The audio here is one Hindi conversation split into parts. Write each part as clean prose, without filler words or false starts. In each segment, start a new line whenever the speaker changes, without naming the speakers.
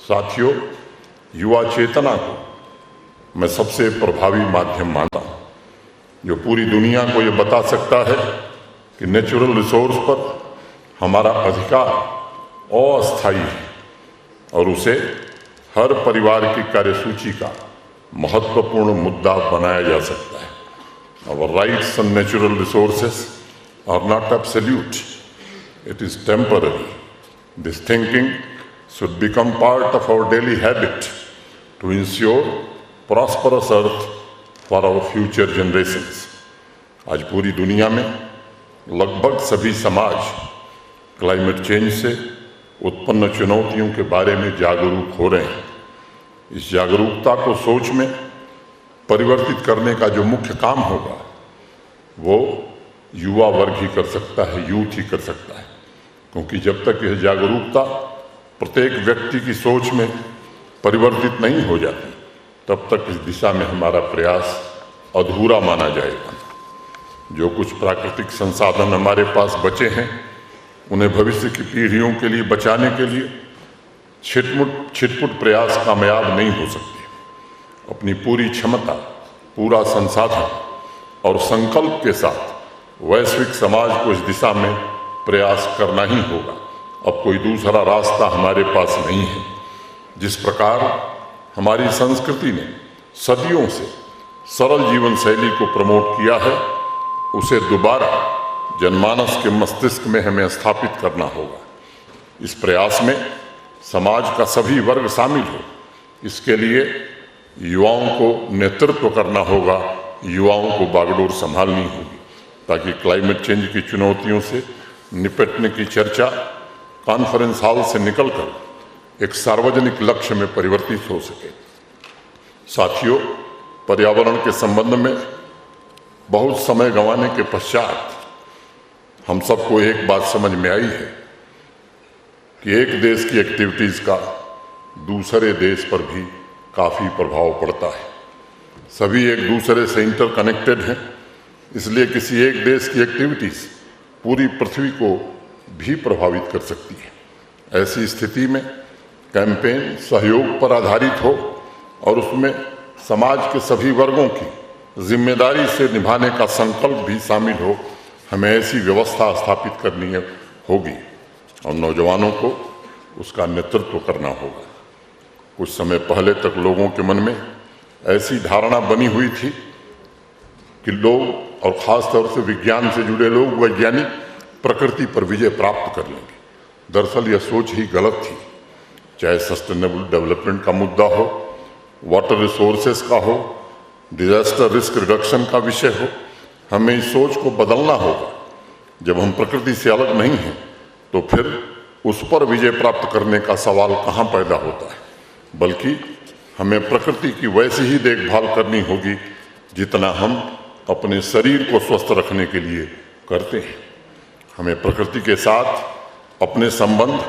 साथियों, युवा चेतना को मैं सबसे प्रभावी माध्यम मानता हूं, जो पूरी दुनिया को ये बता सकता है कि नेचुरल रिसोर्स पर हमारा अधिकार अस्थायी है और उसे हर परिवार की कार्यसूची का महत्वपूर्ण मुद्दा बनाया जा सकता है। Our rights on natural resources are not absolute. It is temporary. This thinking should become part of our daily habit to ensure prosperous earth for our future generations. आज पूरी दुनिया में लगभग सभी समाज क्लाइमेट चेंज से उत्पन्न चुनौतियों के बारे में जागरूक हो रहे हैं। इस जागरूकता को सोच में परिवर्तित करने का जो मुख्य काम होगा वो युवा वर्ग ही कर सकता है, यूथ ही कर सकता है, क्योंकि जब तक यह जागरूकता प्रत्येक व्यक्ति की सोच में परिवर्तित नहीं हो जाती तब तक इस दिशा में हमारा प्रयास अधूरा माना जाएगा। जो कुछ प्राकृतिक संसाधन हमारे पास बचे हैं उन्हें भविष्य की पीढ़ियों के लिए बचाने के लिए छिटपुट प्रयास कामयाब नहीं हो सकते। अपनी पूरी क्षमता, पूरा संसाधन और संकल्प के साथ वैश्विक समाज को इस दिशा में प्रयास करना ही होगा। अब कोई दूसरा रास्ता हमारे पास नहीं है। जिस प्रकार हमारी संस्कृति ने सदियों से सरल जीवन शैली को प्रमोट किया है, उसे दोबारा जनमानस के मस्तिष्क में हमें स्थापित करना होगा। इस प्रयास में समाज का सभी वर्ग शामिल हो। इसके लिए युवाओं को नेतृत्व करना होगा, युवाओं को बागडोर संभालनी होगी, ताकि क्लाइमेट चेंज की चुनौतियों से निपटने की चर्चा कॉन्फ्रेंस हॉल से निकलकर एक सार्वजनिक लक्ष्य में परिवर्तित हो सके। साथियों, पर्यावरण के संबंध में बहुत समय गंवाने के पश्चात हम सबको एक बात समझ में आई है कि एक देश की एक्टिविटीज का दूसरे देश पर भी काफ़ी प्रभाव पड़ता है। सभी एक दूसरे से इंटरकनेक्टेड हैं, इसलिए किसी एक देश की एक्टिविटीज पूरी पृथ्वी को भी प्रभावित कर सकती है। ऐसी स्थिति में कैंपेन सहयोग पर आधारित हो और उसमें समाज के सभी वर्गों की जिम्मेदारी से निभाने का संकल्प भी शामिल हो। हमें ऐसी व्यवस्था स्थापित करनी होगी और नौजवानों को उसका नेतृत्व करना होगा। कुछ समय पहले तक लोगों के मन में ऐसी धारणा बनी हुई थी कि लोग और ख़ास तौर से विज्ञान से जुड़े लोग, वैज्ञानिक प्रकृति पर विजय प्राप्त कर लेंगे। दरअसल यह सोच ही गलत थी। चाहे सस्टेनेबल डेवलपमेंट का मुद्दा हो, वाटर रिसोर्सेस का हो, डिजास्टर रिस्क रिडक्शन का विषय हो, हमें इस सोच को बदलना होगा। जब हम प्रकृति से अलग नहीं हैं तो फिर उस पर विजय प्राप्त करने का सवाल कहाँ पैदा होता है, बल्कि हमें प्रकृति की वैसी ही देखभाल करनी होगी जितना हम अपने शरीर को स्वस्थ रखने के लिए करते हैं। हमें प्रकृति के साथ अपने संबंध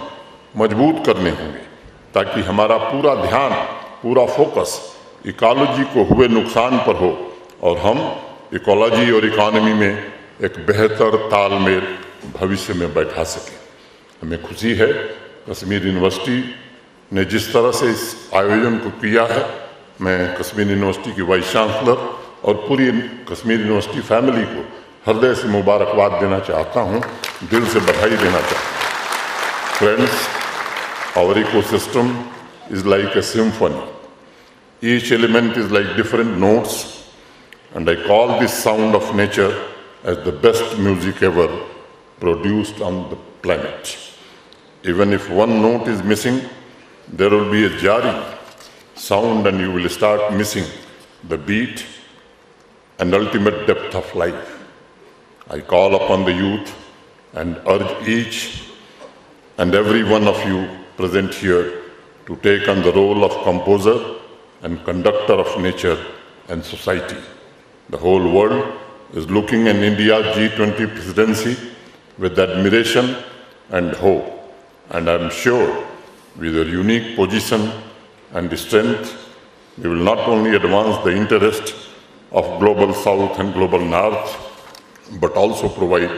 मजबूत करने होंगे ताकि हमारा पूरा ध्यान, पूरा फोकस इकोलॉजी को हुए नुकसान पर हो और हम इकोलॉजी और इकोनॉमी में एक बेहतर तालमेल भविष्य में बैठा सकें। हमें खुशी है कश्मीर यूनिवर्सिटी ने जिस तरह से इस आयोजन को किया है। मैं कश्मीर यूनिवर्सिटी की वाइस चांसलर और पूरी कश्मीर यूनिवर्सिटी फैमिली को हृदय से मुबारकबाद देना चाहता हूँ, दिल से बधाई देना चाहता हूँ। Friends, our ecosystem is like a symphony. Each element is like different notes, and I call this sound of nature as the best music ever produced on the planet. Even if one note is missing, there will be a jarring sound and you will start missing the beat and ultimate depth of life. I call upon the youth and urge each and every one of you present here to take on the role of composer and conductor of nature and society. The whole world is looking at India's G20 presidency with admiration and hope, and I'm sure with your unique position and strength, we will not only advance the interest of global South and global North, but also provide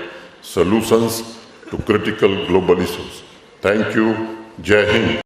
solutions to critical global issues. Thank you. Jai Hind.